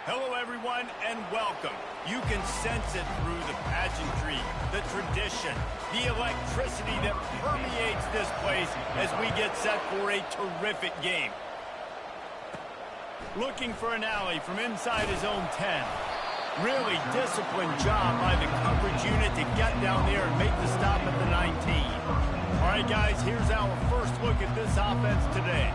Hello, everyone, and welcome. You can sense it through the pageantry, the tradition, the electricity that permeates this place as we get set for a terrific game. Looking for an alley from inside his own 10. Really disciplined job by the coverage unit to get down there and make the stop at the 19. All right, guys, here's our first look at this offense today.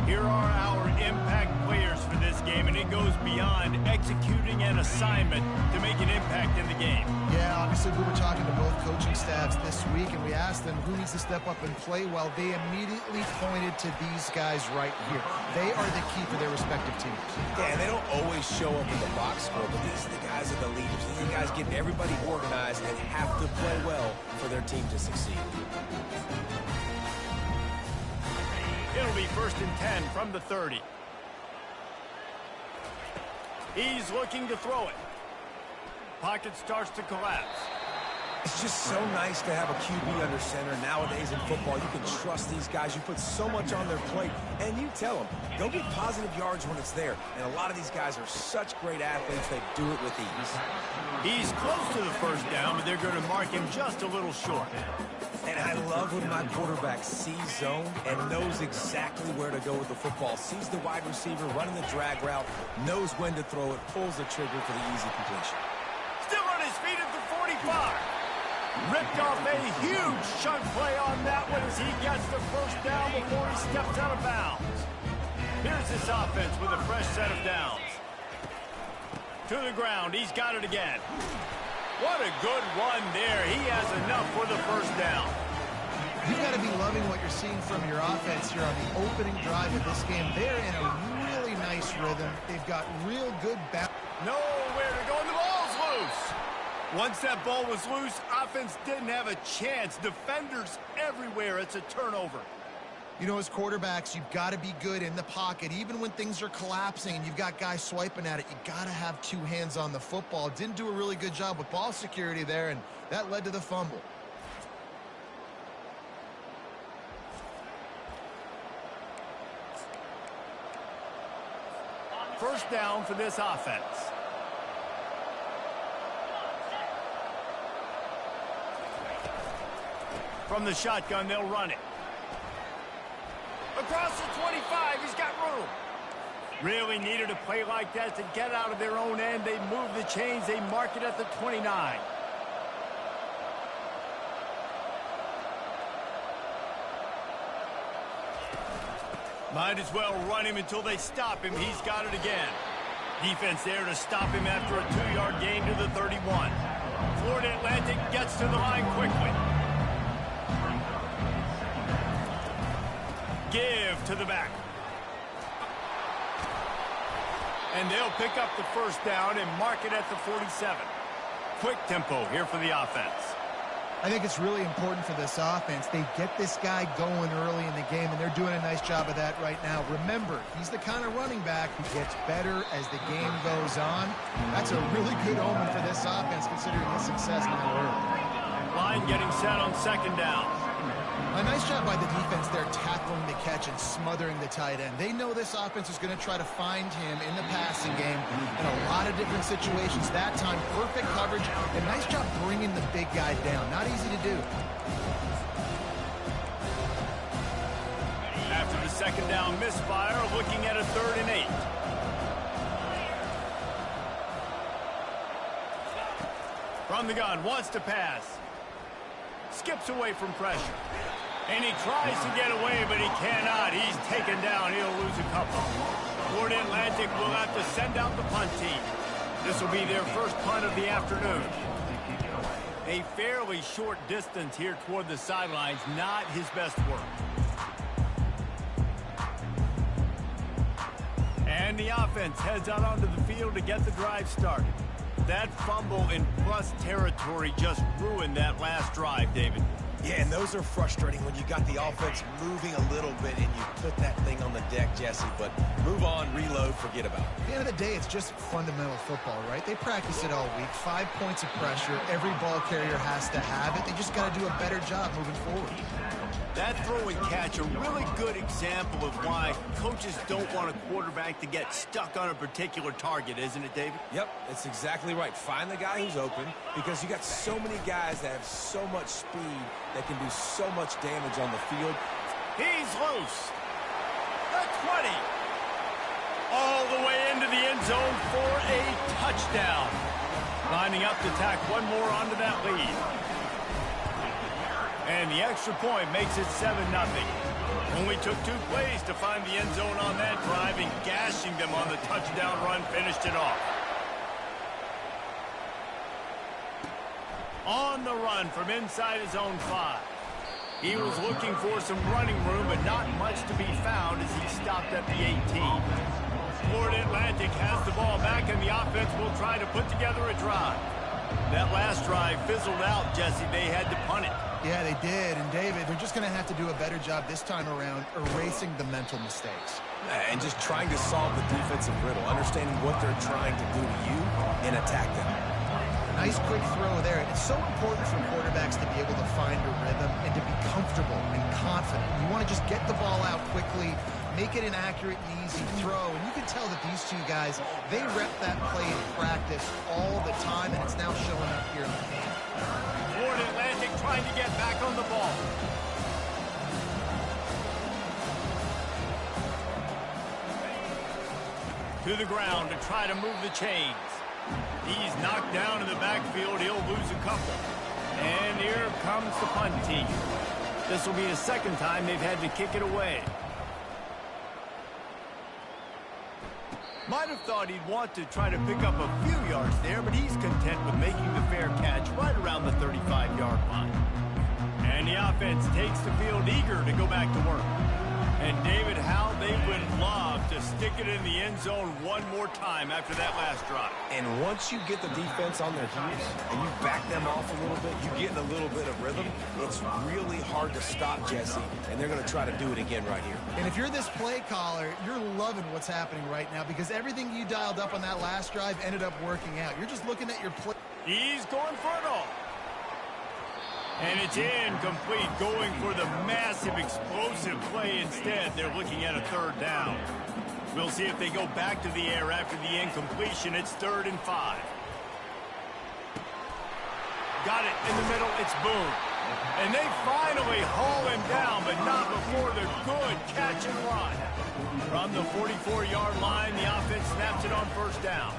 Here are our impact players for this game, and it goes beyond executing an assignment to make an impact in the game. Yeah, obviously we were talking to both coaching staffs this week, and we asked them who needs to step up and play well. They immediately pointed to these guys right here. They are the key for their respective teams. Yeah, and they don't always show up in the box score, but these are the guys that are the leaders. These are the guys getting everybody organized and have to play well for their team to succeed. It'll be 1st and 10 from the 30. He's looking to throw it. Pocket starts to collapse. It's just so nice to have a QB under center. Nowadays in football, you can trust these guys. You put so much on their plate, and you tell them, go get positive yards when it's there. And a lot of these guys are such great athletes, they do it with ease. He's close to the first down, but they're going to mark him just a little short. And I love when my quarterback sees zone and knows exactly where to go with the football. Sees the wide receiver running the drag route, knows when to throw it, pulls the trigger for the easy completion. Still on his feet at the 45. Ripped off a huge chunk play on that one as he gets the first down before he steps out of bounds. Here's this offense with a fresh set of downs. To the ground, he's got it again. What a good run there. He has enough for the first down. You've got to be loving what you're seeing from your offense here on the opening drive of this game. They're in a really nice rhythm. They've got real good balance. Nowhere to go, and the ball's loose. Once that ball was loose, offense didn't have a chance. Defenders everywhere. It's a turnover. You know, as quarterbacks, you've got to be good in the pocket. Even when things are collapsing and you've got guys swiping at it, you've got to have two hands on the football. Didn't do a really good job with ball security there, and that led to the fumble. First down for this offense. From the shotgun, they'll run it. Across the 25, he's got room. Really needed a play like that to get out of their own end. They move the chains. They mark it at the 29. Might as well run him until they stop him. He's got it again. Defense there to stop him after a 2-yard gain to the 31. Florida Atlantic gets to the line quickly. Give to the back. And they'll pick up the first down and mark it at the 47. Quick tempo here for the offense. I think it's really important for this offense. They get this guy going early in the game, and they're doing a nice job of that right now. Remember, he's the kind of running back who gets better as the game goes on. That's a really good omen for this offense, considering his success now early. Line getting set on second down. A nice job by the defense there, tackling the catch and smothering the tight end. They know this offense is going to try to find him in the passing game in a lot of different situations. That time, perfect coverage, and nice job bringing the big guy down. Not easy to do. After the second down misfire, looking at a 3rd and 8. From the gun, wants to pass. Skips away from pressure. And he tries to get away, but he cannot. He's taken down. He'll lose a couple. Florida Atlantic will have to send out the punt team. This will be their first punt of the afternoon. A fairly short distance here toward the sidelines. Not his best work. And the offense heads out onto the field to get the drive started. That fumble in plus territory just ruined that last drive, David. Yeah, and those are frustrating when you got the offense moving a little bit and you put that thing on the deck, Jesse. But move on, reload, forget about it. At the end of the day, it's just fundamental football, right? They practice it all week. 5 points of pressure. Every ball carrier has to have it. They just got to do a better job moving forward. That throw and catch, a really good example of why coaches don't want a quarterback to get stuck on a particular target, isn't it, David? Yep, that's exactly right. Find the guy who's open, because you got so many guys that have so much speed that can do so much damage on the field. He's loose. The 20. All the way into the end zone for a touchdown. Lining up to tack one more onto that lead. And the extra point makes it 7-0. Only took 2 plays to find the end zone on that drive, and gashing them on the touchdown run finished it off. On the run from inside his own 5. He was looking for some running room, but not much to be found as he stopped at the 18. Florida Atlantic has the ball back, and the offense will try to put together a drive. That last drive fizzled out, Jesse. They had to punt it. Yeah, they did. And, David, they're just going to have to do a better job this time around erasing the mental mistakes. And just trying to solve the defensive riddle, understanding what they're trying to do to you and attack them. Nice quick throw there. It's so important for quarterbacks to be able to find a rhythm and to be comfortable and confident. You want to just get the ball out quickly, make it an accurate and easy throw. And you can tell that these two guys, they rep that play in practice all the time, and it's now showing up here in the game. Florida Atlantic trying to get back on the ball. To the ground to try to move the chains. He's knocked down in the backfield. He'll lose a couple. And here comes the punt team. This will be the second time they've had to kick it away. Might have thought he'd want to try to pick up a few yards there, but he's content with making the fair catch right around the 35-yard line. And the offense takes the field eager to go back to work. And David, how they would love to stick it in the end zone one more time after that last drive. And once you get the defense on their heels and you back them off a little bit, you get in a little bit of rhythm, it's really hard to stop, Jesse, and they're going to try to do it again right here. And if you're this play caller, you're loving what's happening right now because everything you dialed up on that last drive ended up working out. You're just looking at your play. He's going for it all. And it's incomplete, going for the massive explosive play instead. They're looking at a 3rd down. We'll see if they go back to the air after the incompletion. It's 3rd and 5. Got it in the middle. It's Boone. And they finally haul him down, but not before the good catch and run. From the 44-yard line, the offense snaps it on 1st down.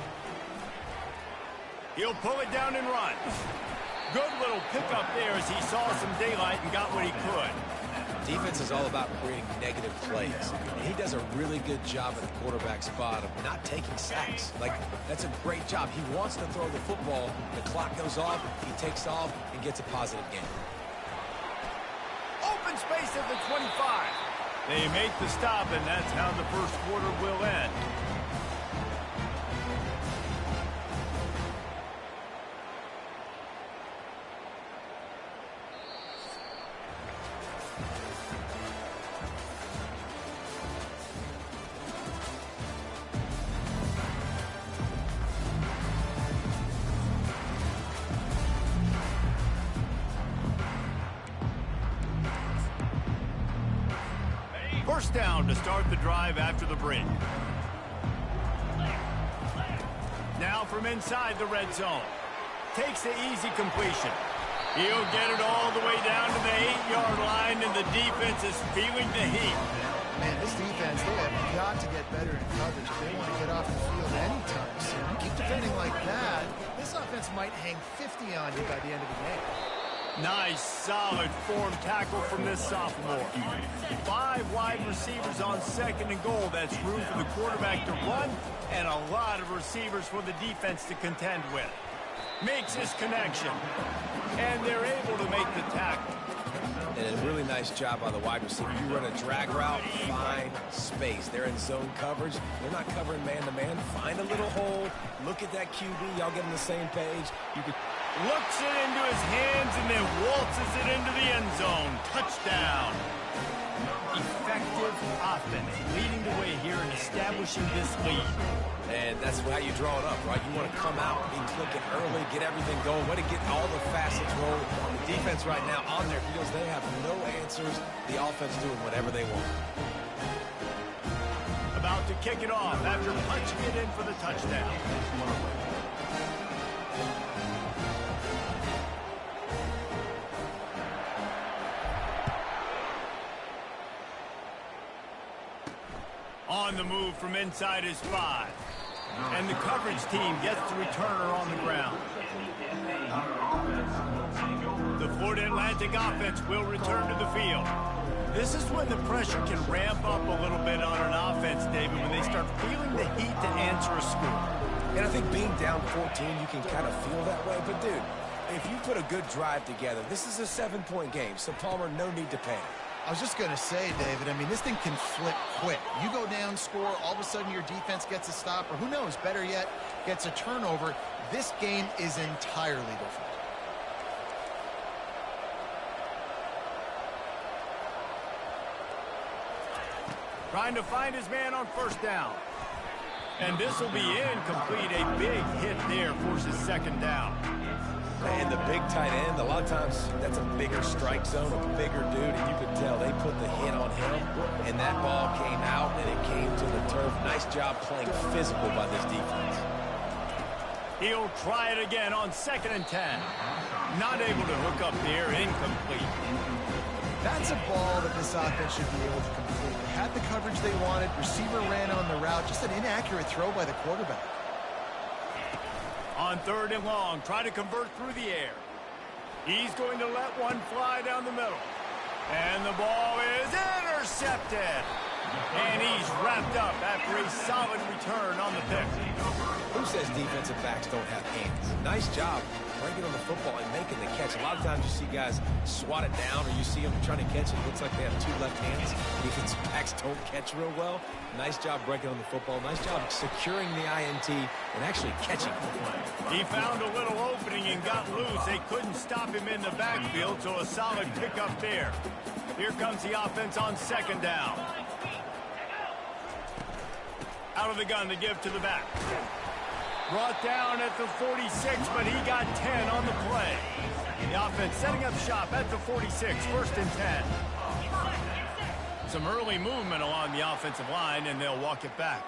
He'll pull it down and run. Good little pickup there as he saw some daylight and got what he could. Defense is all about creating negative plays. And he does a really good job at the quarterback spot of not taking sacks. Like, that's a great job. He wants to throw the football. The clock goes off. He takes off and gets a positive gain. Open space at the 25. They make the stop, and that's how the first quarter will end. First down to start the drive after the break. Now from inside the red zone. Takes the easy completion. He'll get it all the way down to the 8-yard line, and the defense is feeling the heat. Man, this defense, they have got to get better in coverage if they want to get off the field anytime soon. You keep defending like that, this offense might hang 50 on you by the end of the game. Nice, solid form tackle from this sophomore. 5 wide receivers on 2nd and goal. That's room for the quarterback to run and a lot of receivers for the defense to contend with. Makes his connection, and they're able to make the tackle. And a really nice job by the wide receiver. You run a drag route, find space. They're in zone coverage. They're not covering man-to-man. Find a little hole. Look at that QB. Y'all get on the same page. You could... Looks it into his hands and then wolf bounces it into the end zone. Touchdown. Effective offense, leading the way here and establishing this lead. And that's how you draw it up, right? You want to come out, be clicking early, get everything going, way to get all the facets rolling. The defense right now on their heels, they have no answers. The offense doing whatever they want. About to kick it off after punching it in for the touchdown. On the move from inside his 5. And the coverage team gets the returner on the ground. The Florida Atlantic offense will return to the field. This is when the pressure can ramp up a little bit on an offense, David, when they start feeling the heat to answer a score. And I think being down 14, you can kind of feel that way. But, dude, if you put a good drive together, this is a 7-point game. So, Palmer, no need to panic. I was just going to say, David, I mean, this thing can flip quick. You go down, score, all of a sudden your defense gets a stop, or who knows, better yet, gets a turnover. This game is entirely different. Trying to find his man on first down. And this will be incomplete. A big hit there forces second down. And the big tight end, a lot of times that's a bigger strike zone, a bigger dude, and you could tell they put the hit on him, and that ball came out, and it came to the turf. Nice job playing physical by this defense. He'll try it again on 2nd and 10. Not able to hook up there, incomplete. That's a ball that this offense should be able to complete. They had the coverage they wanted, receiver ran on the route, just an inaccurate throw by the quarterback. On 3rd and long, try to convert through the air. He's going to let one fly down the middle. And the ball is intercepted. And he's wrapped up after a solid return on the pick. Who says defensive backs don't have hands? Nice job breaking on the football and making the catch. A lot of times you see guys swat it down, or you see them trying to catch it. It looks like they have 2 left hands. Defensive backs don't catch real well. Nice job breaking on the football. Nice job securing the INT and actually catching it. He found a little opening and got loose. They couldn't stop him in the backfield, so a solid pickup there. Here comes the offense on 2nd down. Out of the gun to give to the back. Brought down at the 46, but he got 10 on the play. The offense setting up shop at the 46, 1st and 10. Some early movement along the offensive line, and they'll walk it back.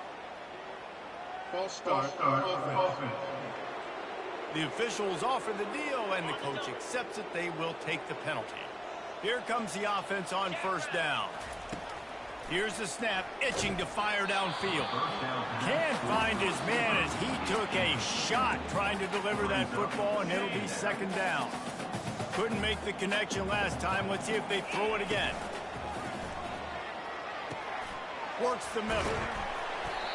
False start offense. The officials offer the deal, and the coach accepts it. They will take the penalty. Here comes the offense on 1st down. Here's the snap, itching to fire downfield. Can't find his man as he took a shot trying to deliver that football, and it'll be 2nd down. Couldn't make the connection last time. Let's see if they throw it again. Works the middle.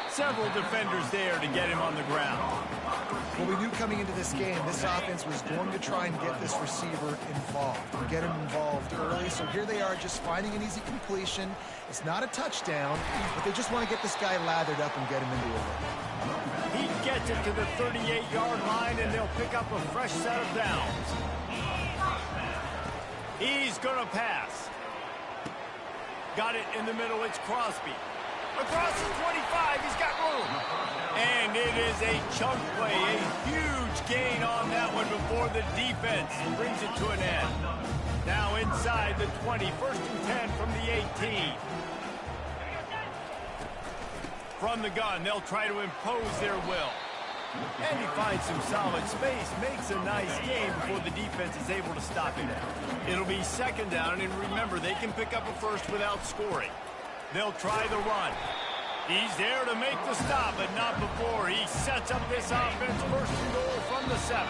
Several defenders there to get him on the ground. Well, we knew coming into this game, this offense was going to try and get this receiver involved and get him involved early. So here they are just finding an easy completion. It's not a touchdown, but they just want to get this guy lathered up and get him into a rhythm. He gets it to the 38-yard line, and they'll pick up a fresh set of downs. He's going to pass. Got it in the middle. It's Crosby. Across the 25, he's got room. And it is a chunk play, a huge gain on that one before the defense brings it to an end. Now inside the 20, 1st and 10 from the 18. From the gun, they'll try to impose their will. And he finds some solid space, makes a nice game before the defense is able to stop him. It'll be 2nd down, and remember, they can pick up a first without scoring. They'll try the run. He's there to make the stop, but not before. He sets up this offense, 1st and goal from the 7.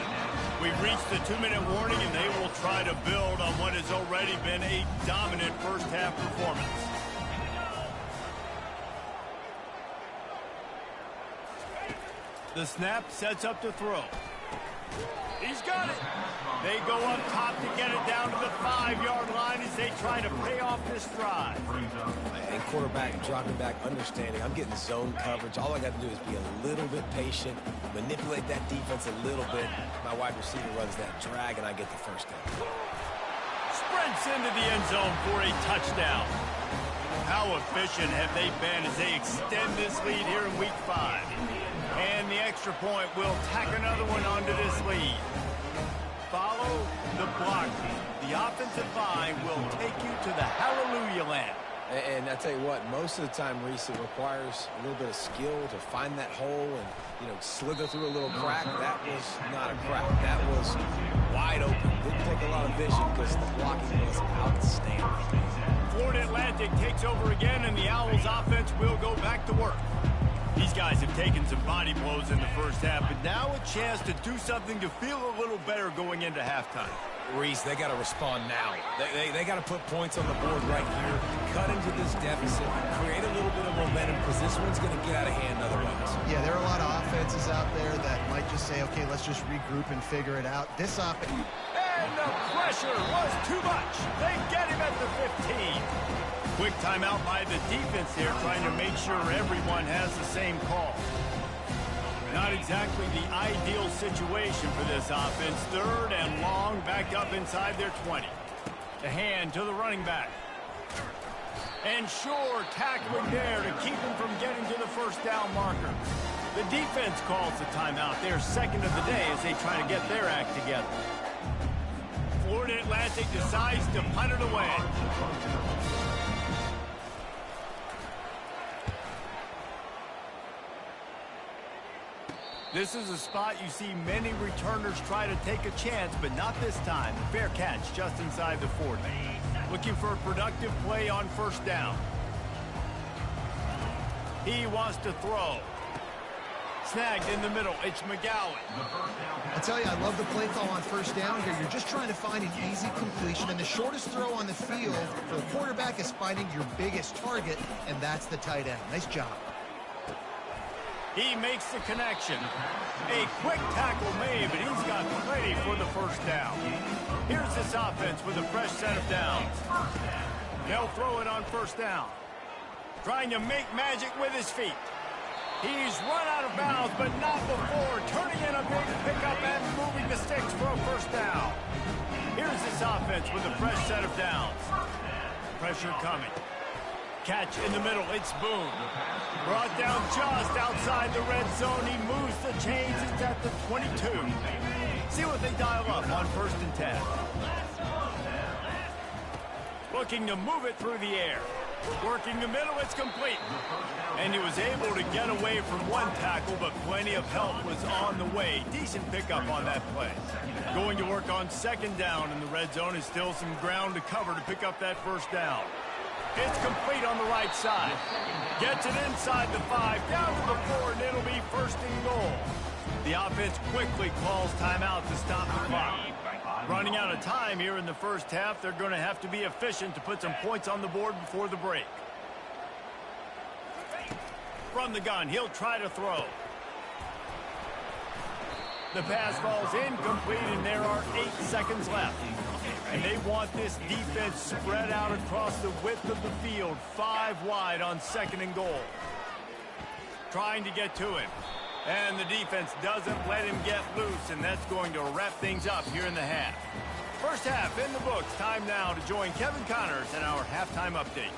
We've reached the 2-minute warning, and they will try to build on what has already been a dominant first-half performance. The snap sets up to throw. He's got it. They go up top to get it down to the 5-yard line as they try to pay off this drive. And quarterback dropping back, understanding I'm getting zone coverage. All I got to do is be a little bit patient, manipulate that defense a little bit. My wide receiver runs that drag, and I get the 1st down. Zips into the end zone for a touchdown. How efficient have they been as they extend this lead here in Week 5? And the extra point will tack another one onto this lead. Follow the block. The offensive line will take you to the hallelujah land. And I tell you what, most of the time, Reese, it requires a little bit of skill to find that hole and, slither through a little crack. That was not a crack. That was wide open. Didn't take a lot of vision because the blocking was outstanding. Florida Atlantic takes over again, and the Owls offense will go back to work. These guys have taken some body blows in the first half, but now a chance to do something to feel a little better going into halftime. Reese, they got to respond now. They got to put points on the board right here, cut into this deficit, create a little bit of momentum because this one's going to get out of hand otherwise. Yeah, there are a lot of offenses out there that might just say, okay, let's just regroup and figure it out. This offense... And the pressure was too much. They get him at the 15. Quick timeout by the defense here, trying to make sure everyone has the same call. Not exactly the ideal situation for this offense. 3rd and long, back up inside their 20. The hand to the running back. And sure, tackling there to keep him from getting to the first down marker. The defense calls the timeout. Their second of the day as they try to get their act together. Florida Atlantic decides to punt it away. This is a spot you see many returners try to take a chance, but not this time. The fair catch just inside the 40. Looking for a productive play on first down. He wants to throw. Snagged in the middle. It's McGowan. I tell you, I love the play call on first down here. You're just trying to find an easy completion, and the shortest throw on the field for the quarterback is finding your biggest target, and that's the tight end. Nice job. He makes the connection. A quick tackle made, but he's got plenty for the first down. Here's this offense with a fresh set of downs. They'll throw it on first down. Trying to make magic with his feet. He's run out of bounds, but not before. Turning in a big pickup and moving the sticks for a first down. Here's this offense with a fresh set of downs. Pressure coming. Catch in the middle. It's Boone. Brought down just outside the red zone. He moves the chains. It's at the 22. See what they dial up on 1st and 10. Looking to move it through the air. Working the middle. It's complete. And he was able to get away from one tackle, but plenty of help was on the way. Decent pickup on that play. Going to work on 2nd down in the red zone. Is still some ground to cover to pick up that first down. It's complete on the right side. Gets it inside the 5, down to the 4, and it'll be 1st and goal. The offense quickly calls timeout to stop the clock. Running out of time here in the first half, they're going to have to be efficient to put some points on the board before the break. From the gun, he'll try to throw. The pass falls incomplete, and there are 8 seconds left. And they want this defense spread out across the width of the field, 5 wide on 2nd and goal. Trying to get to him. And the defense doesn't let him get loose, and that's going to wrap things up here in the half. First half in the books. Time now to join Kevin Connors in our halftime update.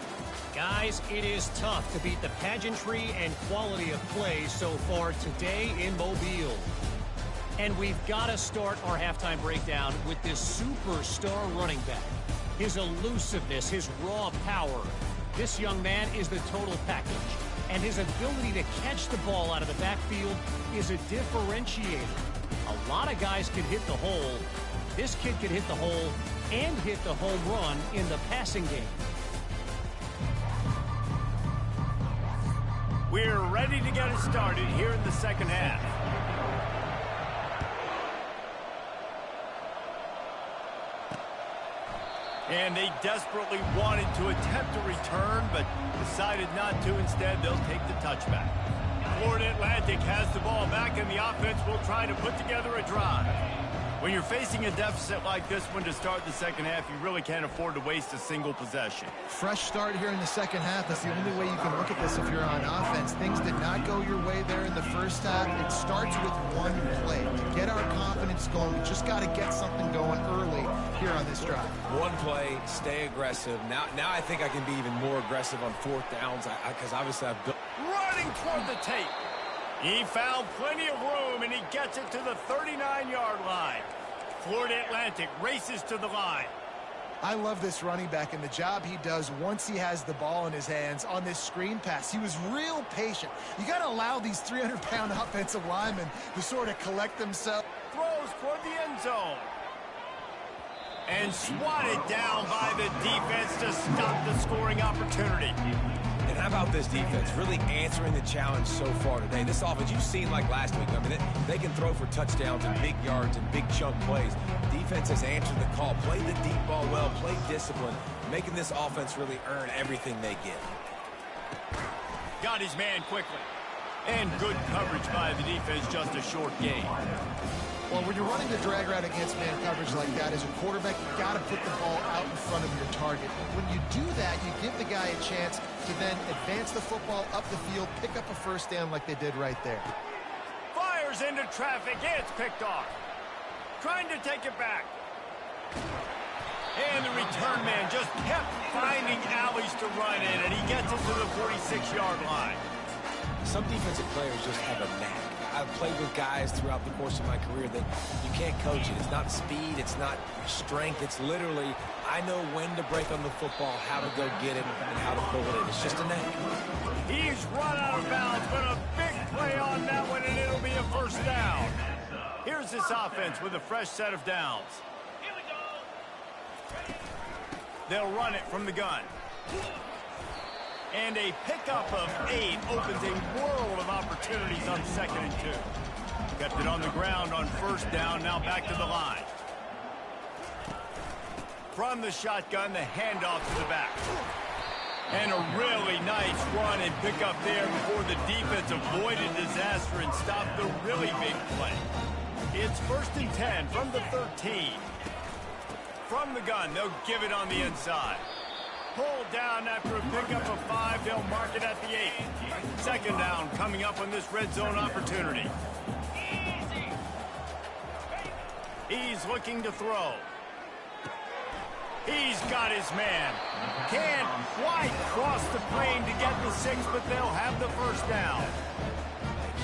Guys, it is tough to beat the pageantry and quality of play so far today in Mobile. And we've got to start our halftime breakdown with this superstar running back. His elusiveness, his raw power. This young man is the total package. And his ability to catch the ball out of the backfield is a differentiator. A lot of guys can hit the hole. This kid can hit the hole and hit the home run in the passing game. We're ready to get it started here in the second half. And they desperately wanted to attempt a return, but decided not to. Instead, they'll take the touchback. Florida Atlantic has the ball back, and the offense will try to put together a drive. When you're facing a deficit like this one to start the second half, you really can't afford to waste a single possession. Fresh start here in the second half. That's the only way you can look at this if you're on offense. Things did not go your way there in the first half. It starts with one play. To get our confidence going, we just got to get something going early here on this drive. One play, stay aggressive. Now I think I can be even more aggressive on fourth downs because obviously I've built. Running toward the tape. He found plenty of room, and he gets it to the 39-yard line. Florida Atlantic races to the line. I love this running back and the job he does once he has the ball in his hands on this screen pass. He was real patient. You got to allow these 300-pound offensive linemen to sort of collect themselves. Throws toward the end zone. And swatted down by the defense to stop the scoring opportunity. And how about this defense really answering the challenge so far today? This offense, you've seen like last week. I mean, they can throw for touchdowns and big yards and big chunk plays. Defense has answered the call. Play the deep ball well. Play discipline. Making this offense really earn everything they get. Got his man quickly. And good coverage by the defense, just a short gain. Well, when you're running the drag route against man coverage like that, as a quarterback, you got to put the ball out in front of your target. When you do that, you give the guy a chance to then advance the football up the field, pick up a first down like they did right there. Fires into traffic. It's picked off. Trying to take it back. And the return man just kept finding alleys to run in, and he gets it to the 46-yard line. Some defensive players just have a knack. I've played with guys throughout the course of my career that you can't coach it. It's not speed. It's not strength. It's literally, I know when to break on the football, how to go get it, and how to pull it in. It's just a knack. He's run out of bounds, but a big play on that one, and it'll be a first down. Here's this offense with a fresh set of downs. They'll run it from the gun. And a pickup of 8 opens a world of opportunities on 2nd and 2. Kept it on the ground on first down, now back to the line. From the shotgun, the handoff to the back. And a really nice run and pickup there before the defense avoided disaster and stopped the really big play. It's 1st and 10 from the 13. From the gun, they'll give it on the inside. Pulled down after a pickup of 5. They'll mark it at the 8. 2nd down coming up on this red zone opportunity. He's looking to throw. He's got his man. Can't quite cross the plane to get the 6, but they'll have the first down.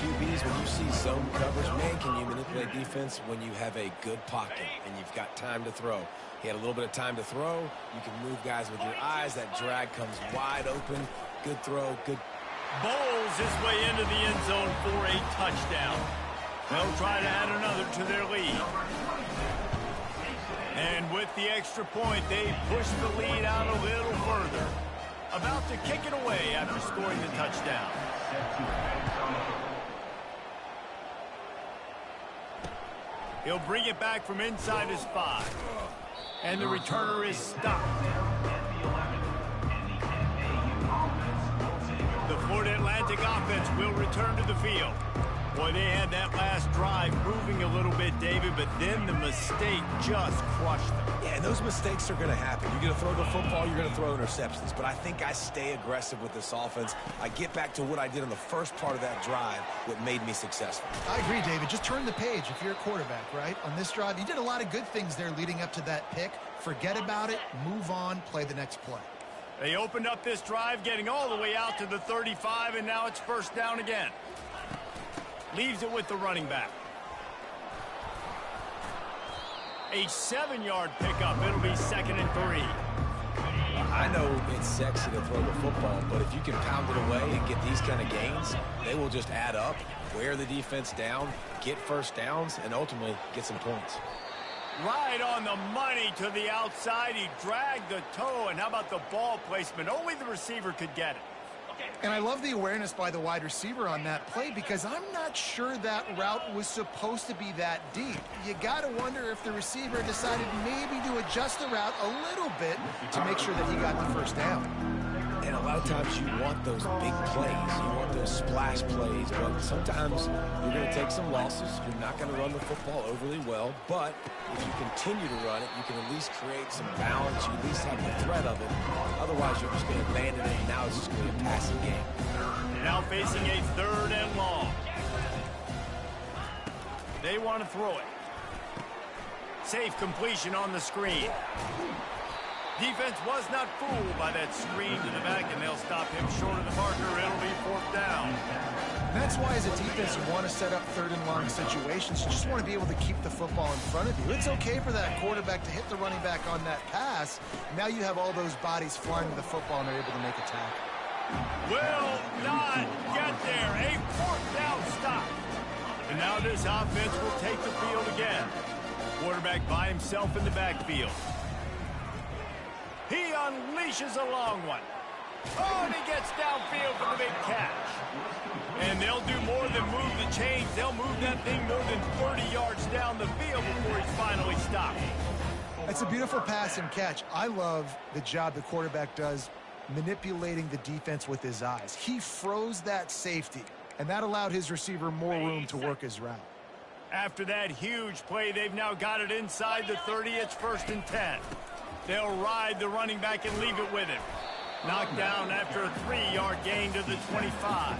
QBs, when you see zone coverage, man, can you manipulate defense when you have a good pocket and you've got time to throw. He had a little bit of time to throw. You can move guys with your eyes. That drag comes wide open. Good throw. Good. Bowls his way into the end zone for a touchdown. They'll try to add another to their lead. And with the extra point, they push the lead out a little further. About to kick it away after scoring the touchdown. He'll bring it back from inside his 5. And the returner is stopped. The Florida Atlantic offense will return to the field. Boy, they had that last drive moving a little bit, David, but then the mistake just crushed them. Yeah, those mistakes are going to happen. You're going to throw the football, you're going to throw interceptions. But I think I stay aggressive with this offense. I get back to what I did on the first part of that drive, what made me successful. I agree, David. Just turn the page if you're a quarterback, right? On this drive, you did a lot of good things there leading up to that pick. Forget about it, move on, play the next play. They opened up this drive, getting all the way out to the 35, and now it's first down again. Leaves it with the running back. A 7-yard pickup. It'll be 2nd and 3. I know it's sexy to throw the football, but if you can pound it away and get these kind of gains, they will just add up, wear the defense down, get first downs, and ultimately get some points. Right on the money to the outside. He dragged the toe, and how about the ball placement? Only the receiver could get it. And I love the awareness by the wide receiver on that play because I'm not sure that route was supposed to be that deep. You got to wonder if the receiver decided maybe to adjust the route a little bit to make sure that he got the first down. And a lot of times you want those big plays. You want those splash plays. But sometimes you're going to take some losses. You're not going to run the football overly well. But if you continue to run it, you can at least create some balance. You at least have the threat of it. Otherwise, you're just going to abandon it, and now it's just going to be a passing game. Now facing a 3rd and long. They want to throw it. Safe completion on the screen. Defense was not fooled by that screen to the back, and they'll stop him short of the marker. It'll be 4th down. And that's why, as a defense, you want to set up 3rd and long situations. You just want to be able to keep the football in front of you. It's okay for that quarterback to hit the running back on that pass. Now you have all those bodies flying to the football, and they're able to make a tackle. Will not get there. A 4th down stop. And now this offense will take the field again. Quarterback by himself in the backfield. He unleashes a long one. Oh, and he gets downfield for the big catch. And they'll do more than move the chains. They'll move that thing more than 30 yards down the field before he's finally stopped. It's a beautiful pass and catch. I love the job the quarterback does manipulating the defense with his eyes. He froze that safety, and that allowed his receiver more room to work his route. After that huge play, they've now got it inside the 30. It's 1st and 10. They'll ride the running back and leave it with him. Knocked down after a 3-yard gain to the 25.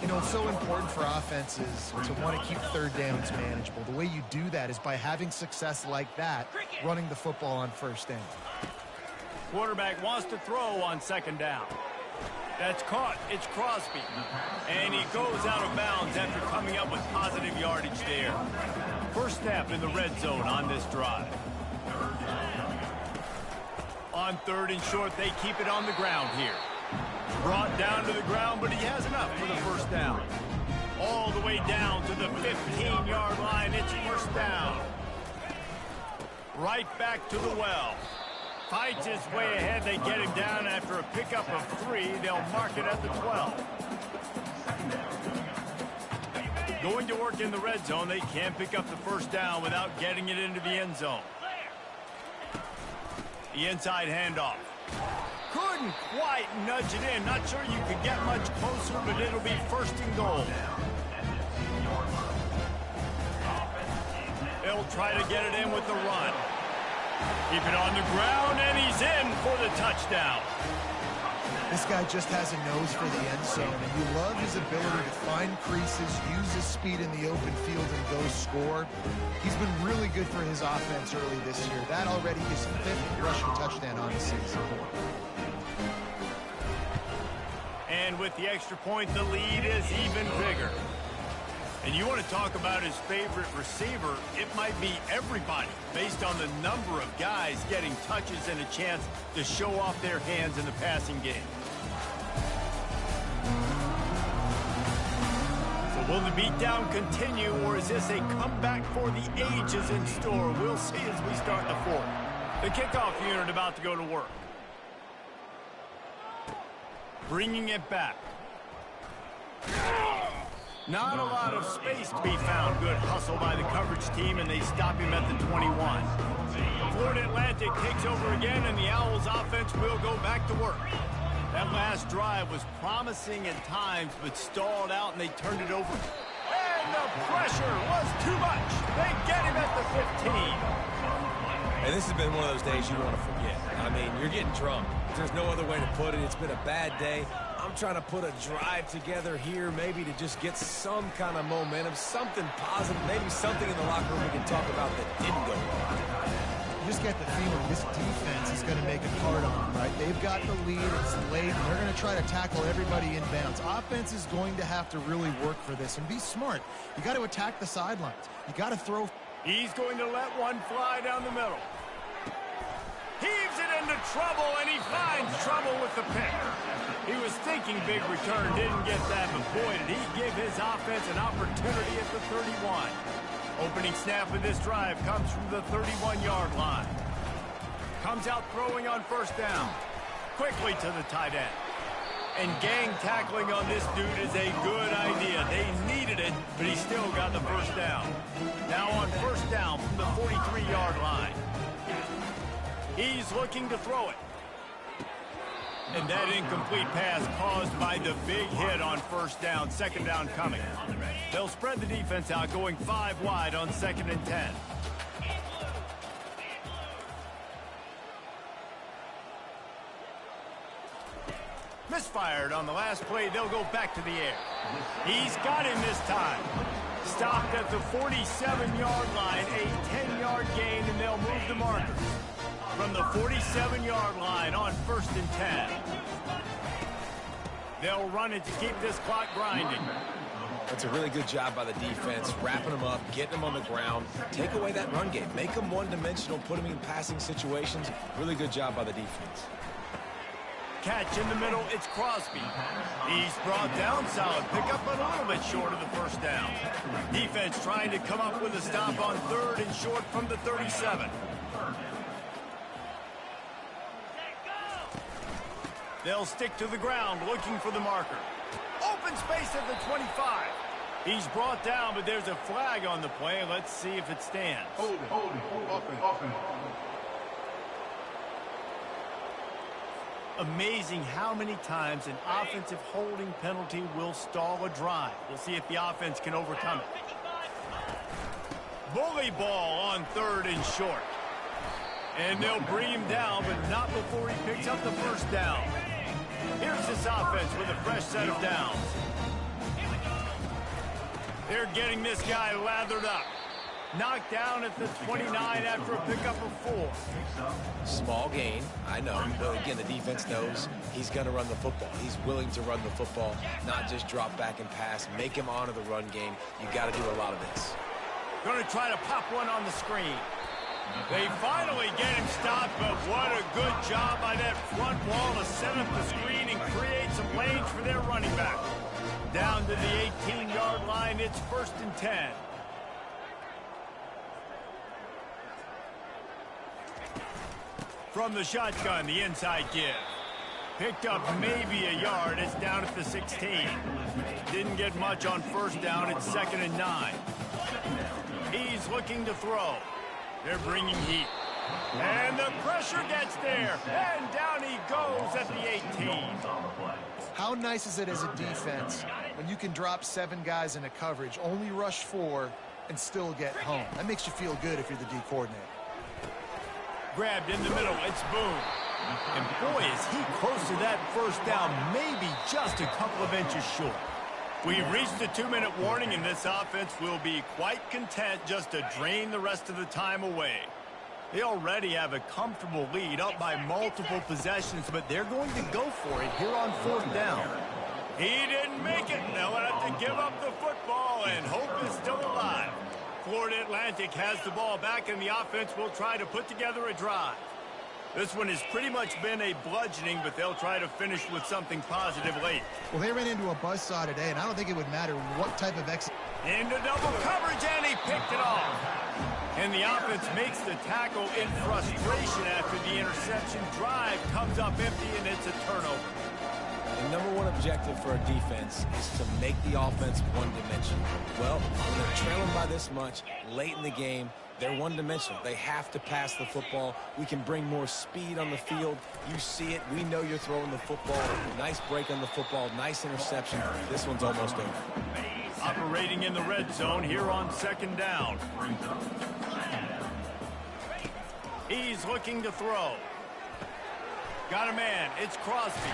You know, it's so important for offenses to want to keep 3rd downs manageable. The way you do that is by having success like that, running the football on 1st down. Quarterback wants to throw on 2nd down. That's caught. It's Crosby. And he goes out of bounds after coming up with positive yardage there. First snap in the red zone on this drive. On 3rd and short, they keep it on the ground here. Brought down to the ground, but he has enough for the 1st down. All the way down to the 15-yard line. It's 1st down. Right back to the well. Fights his way ahead. They get him down after a pickup of 3. They'll mark it at the 12. Going to work in the red zone. They can't pick up the 1st down without getting it into the end zone. The inside handoff. Couldn't quite nudge it in. Not sure you could get much closer, but it'll be 1st and goal. They'll try to get it in with the run. Keep it on the ground, and he's in for the touchdown. This guy just has a nose for the end zone, and you love his ability to find creases, use his speed in the open field, and go score. He's been really good for his offense early this year. That already his 5th rushing touchdown on the season. And with the extra point, the lead is even bigger. And you want to talk about his favorite receiver, it might be everybody, based on the number of guys getting touches and a chance to show off their hands in the passing game. So will the beatdown continue, or is this a comeback for the ages in store? We'll see as we start the 4th. The kickoff unit about to go to work. Bringing it back. Not a lot of space to be found. Good hustle by the coverage team, and they stop him at the 21. Florida Atlantic takes over again, and the Owls offense will go back to work. That last drive was promising at times, but stalled out, and they turned it over. And the pressure was too much. They get him at the 15. And this has been one of those days you want to forget. I mean, you're getting drunk. There's no other way to put it. It's been a bad day. I'm trying to put a drive together here, maybe to just get some kind of momentum, something positive, maybe something in the locker room we can talk about that didn't go wrong. You just get the feeling this defense is going to make it hard on them, right? They've got the lead, it's late, and they're going to try to tackle everybody in bounds. Offense is going to have to really work for this and be smart. You got to attack the sidelines. You got to throw. He's going to let one fly down the middle. Heaves it into trouble, and he finds trouble with the pick. He was thinking big return, didn't get that, but boy, did he give his offense an opportunity at the 31. Opening snap of this drive comes from the 31-yard line. Comes out throwing on 1st down. Quickly to the tight end. And gang tackling on this dude is a good idea. They needed it, but he still got the 1st down. Now on 1st down from the 43-yard line. He's looking to throw it. And that incomplete pass caused by the big hit on first down, second down coming. They'll spread the defense out, going 5 wide on 2nd and 10. Misfired on the last play. They'll go back to the air. He's got him this time. Stopped at the 47-yard line, a 10-yard gain, and they'll move the marker from the 47-yard line on 1st and 10. They'll run it to keep this clock grinding. That's a really good job by the defense, wrapping them up, getting them on the ground. Take away that run game. Make them one-dimensional, put them in passing situations. Really good job by the defense. Catch in the middle, it's Crosby. He's brought down, solid pickup, but a little bit short of the first down. Defense trying to come up with a stop on 3rd and short from the 37. They'll stick to the ground, looking for the marker. Open space at the 25. He's brought down, but there's a flag on the play. Let's see if it stands. Hold it. Offense. Amazing how many times an offensive holding penalty will stall a drive. We'll see if the offense can overcome it. Bully ball on 3rd and short. And they'll bring him down, but not before he picks up the first down. Here's this offense with a fresh set of downs. They're getting this guy lathered up. Knocked down at the 29 after a pickup of 4. Small gain, I know, but again, the defense knows he's going to run the football. He's willing to run the football, not just drop back and pass, make him honor the run game. You got to do a lot of this. Going to try to pop one on the screen. They finally get him stopped, but what a good job by that front wall to set up the screen and create some lanes for their running back. Down to the 18-yard line, it's 1st and 10. From the shotgun, the inside give. Picked up maybe a yard. It's down at the 16. Didn't get much on first down. It's 2nd and 9. He's looking to throw. They're bringing heat. And the pressure gets there. And down he goes at the 18. How nice is it as a defense when you can drop 7 guys into coverage, only rush 4, and still get home? That makes you feel good if you're the D coordinator. Grabbed in the middle, it's Boone. And boy, is he close to that first down, maybe just a couple of inches short. We've reached the 2-minute warning, and this offense will be quite content just to drain the rest of the time away. They already have a comfortable lead, up by multiple possessions, but they're going to go for it here on 4th down. He didn't make it. They'll have to give up the football, and hope is still alive. Florida Atlantic has the ball back, and the offense will try to put together a drive. This one has pretty much been a bludgeoning, but they'll try to finish with something positive late. Well, they ran into a buzzsaw today, and I don't think it would matter what type of exit. Into double coverage, and he picked it off. And the offense makes the tackle in frustration after the interception. Drive comes up empty, and it's a turnover. The #1 objective for a defense is to make the offense one-dimensional. Well, when they're trailing by this much late in the game, they're one-dimensional. They have to pass the football. We can bring more speed on the field. You see it. We know you're throwing the football. Nice break on the football. Nice interception. This one's almost over. Operating in the red zone here on 2nd down. He's looking to throw. Got a man. It's Crosby.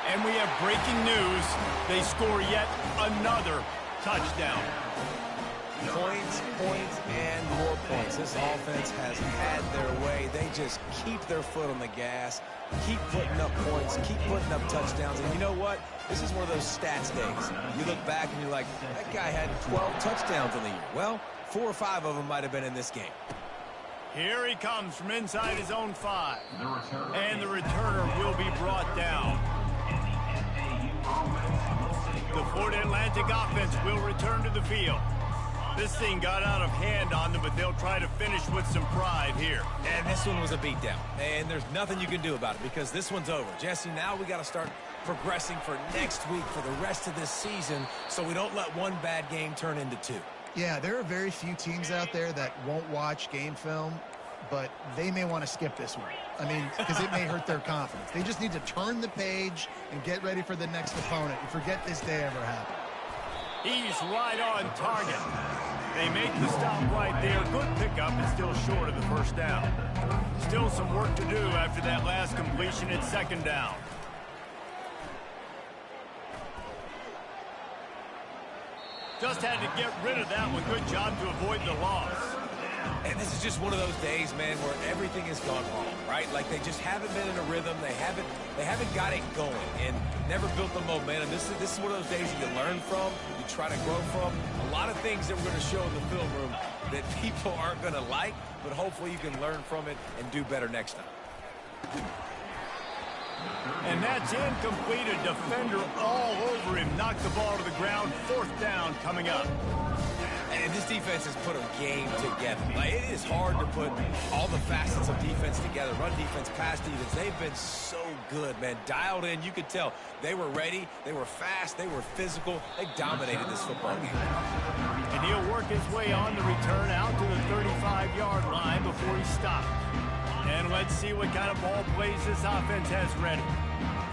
And we have breaking news. They score yet another touchdown. Points, and more points. This offense has had their way. They just keep their foot on the gas, keep putting up points, keep putting up touchdowns. And you know what? This is one of those stats days. You look back and you're like, that guy had 12 touchdowns in the year. Well, 4 or 5 of them might have been in this game. Here he comes from inside his own 5. And the returner will be brought down. The Florida Atlantic offense will return to the field. This thing got out of hand on them, but they'll try to finish with some pride here. And this one was a beatdown. And there's nothing you can do about it because this one's over. Jesse, now we got to start progressing for next week, for the rest of this season, so we don't let one bad game turn into 2. Yeah, there are very few teams out there that won't watch game film but they may want to skip this one. I mean, because it may hurt their confidence. They just need to turn the page and get ready for the next opponent and forget this day ever happened. He's right on target. They make the stop right there. Good pickup and still short of the first down. Still some work to do after that last completion at second down. Just had to get rid of that one. Good job to avoid the loss. And this is just one of those days, man, where everything has gone wrong, right? Like they just haven't been in a rhythm. They haven't got it going and never built the momentum. This is one of those days that you learn from, you try to grow from. A lot of things that we're going to show in the film room that people aren't going to like, but hopefully you can learn from it and do better next time. And that's incomplete. A defender all over him. Knocked the ball to the ground. Fourth down coming up. And this defense has put a game together. Like, it is hard to put all the facets of defense together. Run defense, pass defense. They've been so good, man. Dialed in. You could tell they were ready. They were fast. They were physical. They dominated this football game. And he'll work his way on the return out to the 35-yard line before he stopped. And let's see what kind of ball plays this offense has ready.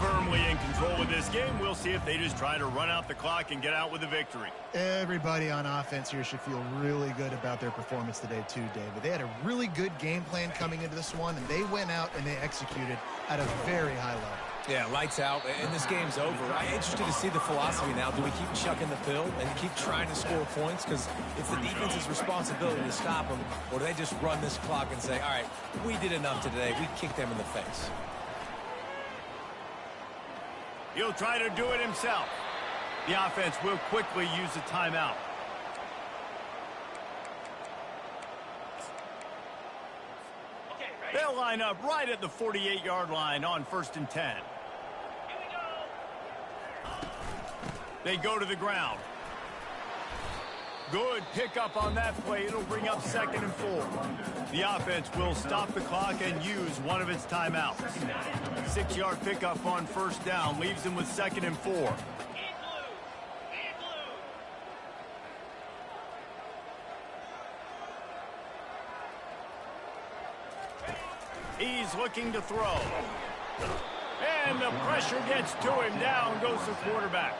Firmly in control of this game. We'll see if they just try to run out the clock and get out with a victory. Everybody on offense here should feel really good about their performance today too, David. They had a really good game plan coming into this one, and they went out and they executed at a very high level. Yeah, lights out, and this game's over. I'm interested to see the philosophy now. Do we keep chucking the pill and keep trying to score points? Because it's the defense's responsibility to stop them, or do they just run this clock and say, all right, we did enough today. We kicked them in the face. He'll try to do it himself. The offense will quickly use a timeout. They'll line up right at the 48-yard line on 1st and 10. They go to the ground. Good pickup on that play. It'll bring up 2nd and 4. The offense will stop the clock and use one of its timeouts. 6-yard pickup on 1st down leaves them with 2nd and 4. He's looking to throw. And the pressure gets to him. Down goes the quarterback.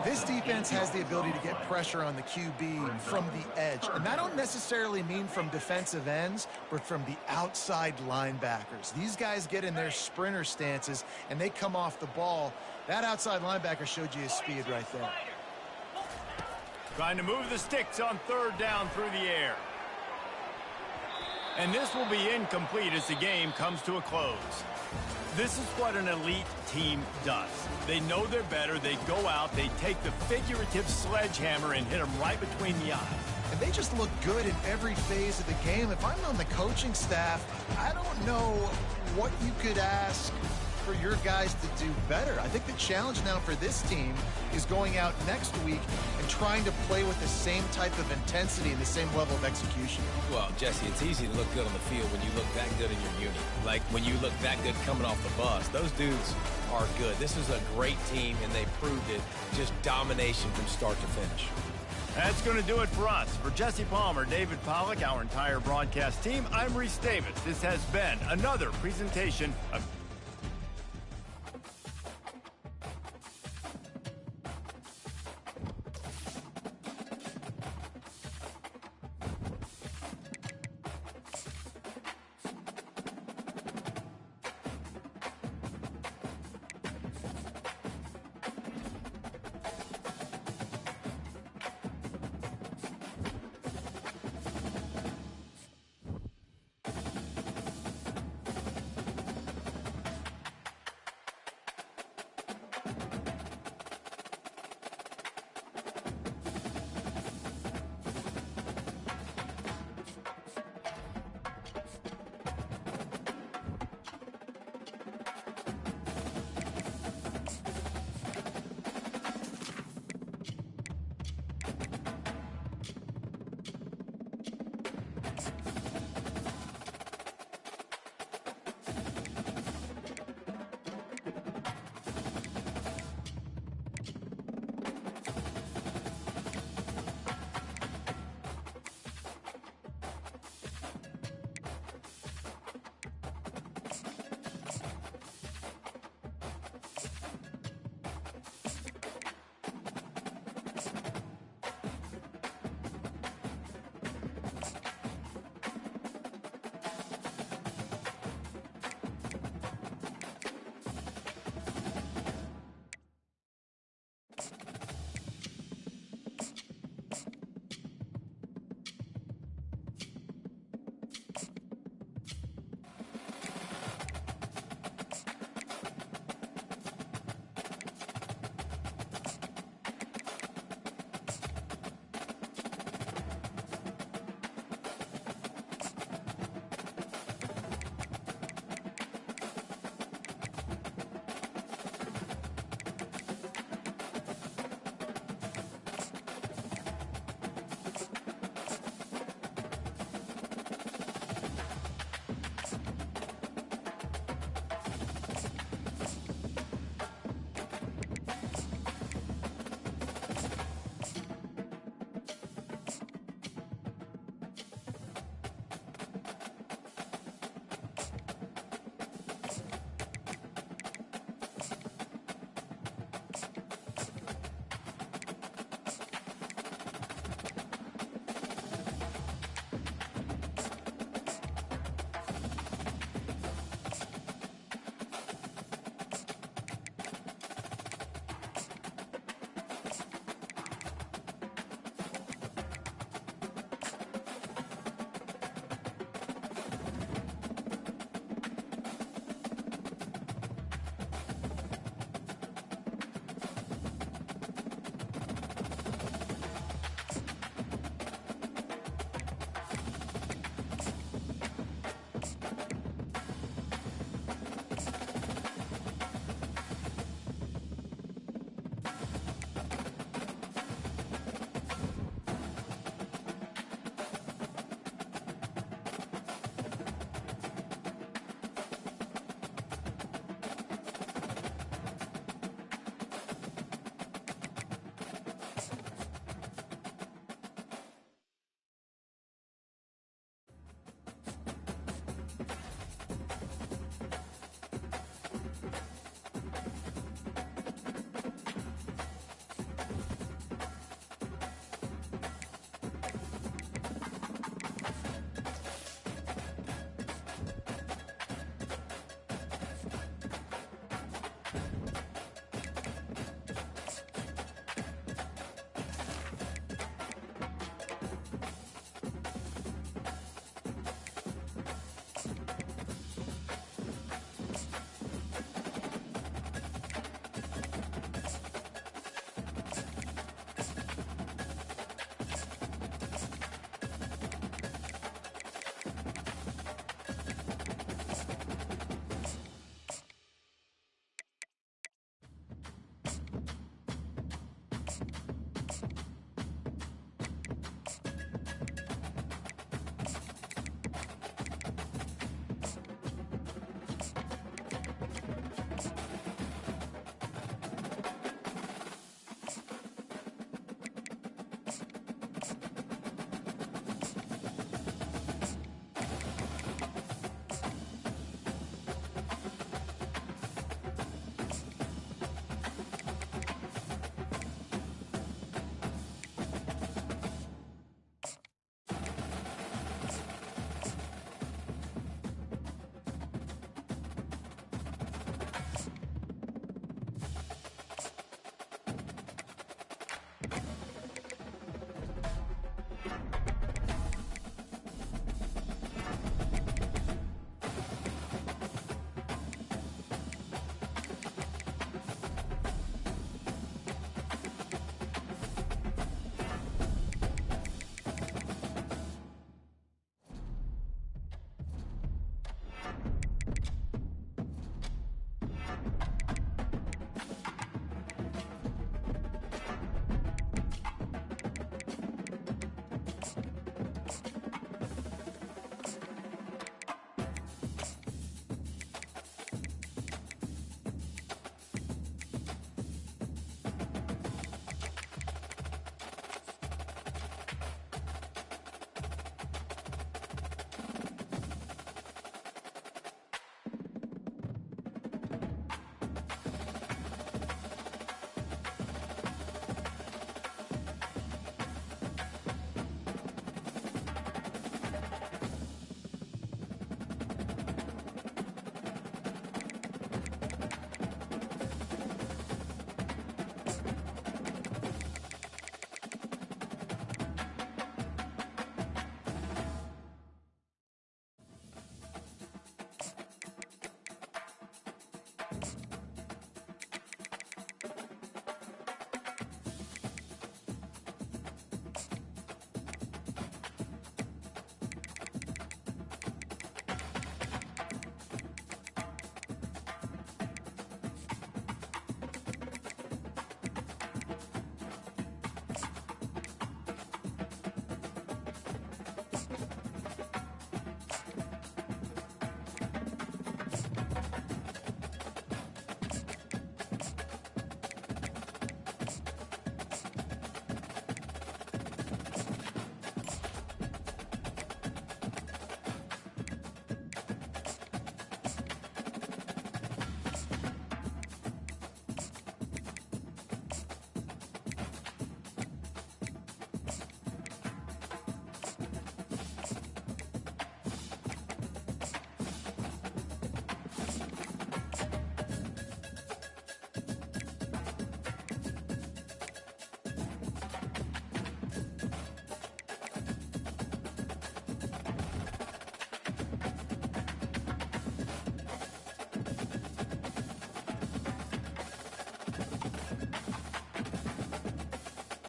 This defense has the ability to get pressure on the QB from the edge. And I don't necessarily mean from defensive ends, but from the outside linebackers. These guys get in their sprinter stances, and they come off the ball. That outside linebacker showed you his speed right there. Trying to move the sticks on 3rd down through the air. And this will be incomplete as the game comes to a close. This is what an elite team does. They know they're better. They go out. They take the figurative sledgehammer and hit them right between the eyes. And they just look good in every phase of the game. If I'm on the coaching staff, I don't know what you could ask for your guys to do better. I think the challenge now for this team is going out next week and trying to play with the same type of intensity and the same level of execution. Well, Jesse, it's easy to look good on the field when you look that good in your unit. Like when you look that good coming off the bus. Those dudes are good. This is a great team, and they proved it. Just domination from start to finish. That's going to do it for us. For Jesse Palmer, David Pollack, our entire broadcast team, I'm Reese Davis. This has been another presentation of